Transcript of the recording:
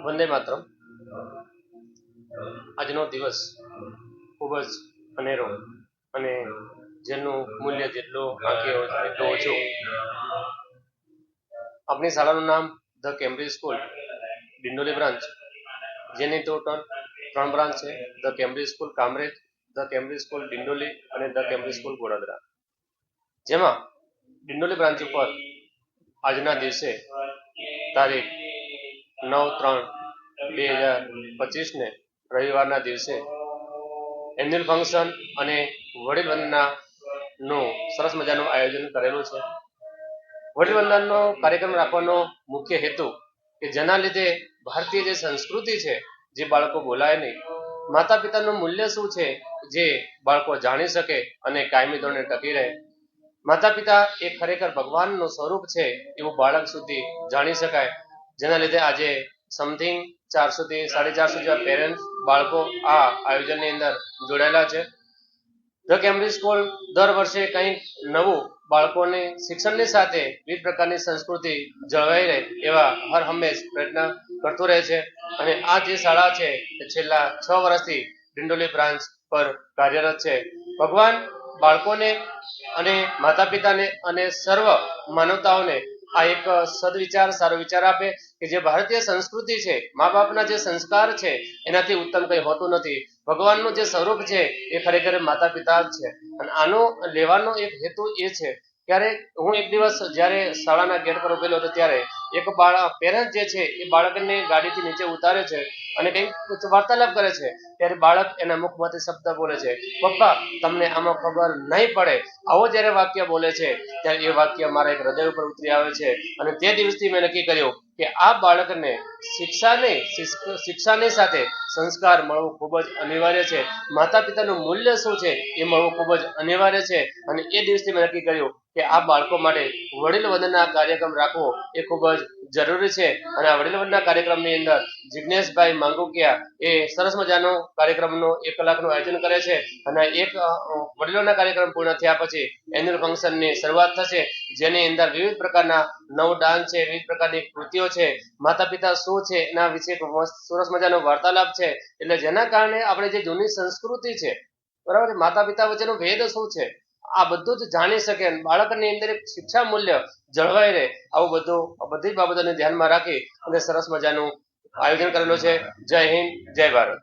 વંદે માતરમ. આજનો દિવસ ખૂબ જ અનેરો અને જેનું મૂલ્ય જેટલું આંકે એટલું ઓછું. આપણી શાળાનું નામ the Cambridge school Dindoli branch, જેની ટોટલ 3 બ્રાન્ચ છે: the Cambridge school Kamrej, the Cambridge school Dindoli અને ધ કેમ્બ્રિજ સ્કૂલ ગોડાદરા. જેમાં ડિંડોલી બ્રાન્ચ ઉપર આજના દિવસે તારીખ 9/3/2025 ને રવિવારના દિવસે એન્યુઅલ ફંક્શન અને વડીલ વંદનાનું સરસ મજાનું આયોજન કરેલું છે. વડીલ વંદનાનો કાર્યક્રમ રાખવાનો મુખ્ય હેતુ કે જેના લીધે ભારતીય જે સંસ્કૃતિ છે જે બાળકો બોલાય નહીં, માતા પિતાનું મૂલ્ય શું છે જે બાળકો જાણી શકે અને કાયમી ધોરણે ટકી રહે. માતા પિતા એ ખરેખર ભગવાનનું સ્વરૂપ છે એવું બાળક સુધી જાણી શકાય. જેના લીધે આજે સમથિંગ 400 થી 450 જેવા પેરેન્ટ્સ બાળકો આ આયોજનની અંદર જોડાયેલા છે. ધ કેમ્બ્રિજ સ્કૂલ દર વર્ષે કંઈક નવું બાળકોને શિક્ષણની સાથે વિવિધ પ્રકારની સંસ્કૃતિ જળવાઈ રહે એવા હર હંમેશ પ્રયત્ન કરતું રહે છે. અને આ જે શાળા છે એ છેલ્લા 6 વર્ષથી ડિંડોલી બ્રાન્ચ પર કાર્યરત છે. ભગવાન બાળકોને અને માતા પિતાને અને સર્વ માનવતાઓને આ એક સદવિચાર, સારો વિચાર આપે કે જે ભારતીય સંસ્કૃતિ છે, મા બાપના જે સંસ્કાર છે એનાથી ઉત્તમ કંઈ હોતું નથી. ભગવાનનું જે સ્વરૂપ છે એ ખરેખર માતા પિતા જ છે. અને આનો લેવાનો એક હેતુ એ છે. ત્યારે હું એક દિવસ જ્યારે શાળાના ગેટ પર ઉભેલો હતો ત્યારે એક પેરેન્ટ જે છે એ બાળકને ગાડીથી નીચે ઉતારે છે અને કંઈક વાર્તાલાપ કરે છે. ત્યારે બાળક એના મુખમાંથી શબ્દ બોલે છે, પપ્પા તમને આમાં ખબર નહીં પડે. આવો જ્યારે વાક્ય બોલે છે ત્યારે એ વાક્ય મારા એક હૃદય ઉપર ઉતરી આવે છે. અને તે દિવસથી મેં નક્કી કર્યું કે આ બાળકને શિક્ષાની સાથે સંસ્કાર મળવું ખૂબ જ અનિવાર્ય છે. માતા પિતાનું મૂલ્ય શું છે એ મળવું ખૂબ જ અનિવાર્ય છે. અને એ દિવસથી મેં નક્કી કર્યું કે આ બાળકો માટે વડીલ વંદના કાર્યક્રમ રાખવો એ ખૂબ જ જરૂરી છે. અને આ વડીલ વંદના કાર્યક્રમની અંદર જિજ્ઞેશભાઈ માંગુકિયા એ સરસ મજાનો કાર્યક્રમનો 1 કલાકનું આયોજન કરે છે. અને એક વડીલોના કાર્યક્રમ પૂર્ણ થયા પછી એન્યુઅલ ફંક્શનની શરૂઆત થશે, જેની અંદર વિવિધ પ્રકારના નવ ડાન્સ છે, વિવિધ પ્રકારની કૃતિઓ છે, માતા પિતા શું છે એના વિશે સરસ મજાનો વાર્તાલાપ છે. એટલે જેના કારણે આપણે જે જૂની સંસ્કૃતિ છે, બરાબર, માતા પિતા વચ્ચેનો ભેદ શું છે આ બધું જ જાણી શકે, બાળકની અંદર એક શિક્ષા મૂલ્ય જળવાઈ રહે. આવું બધી બાબતોને ધ્યાનમાં રાખી અને સરસ મજાનું આયોજન કરેલું છે. જય હિન્દ, જય ભારત.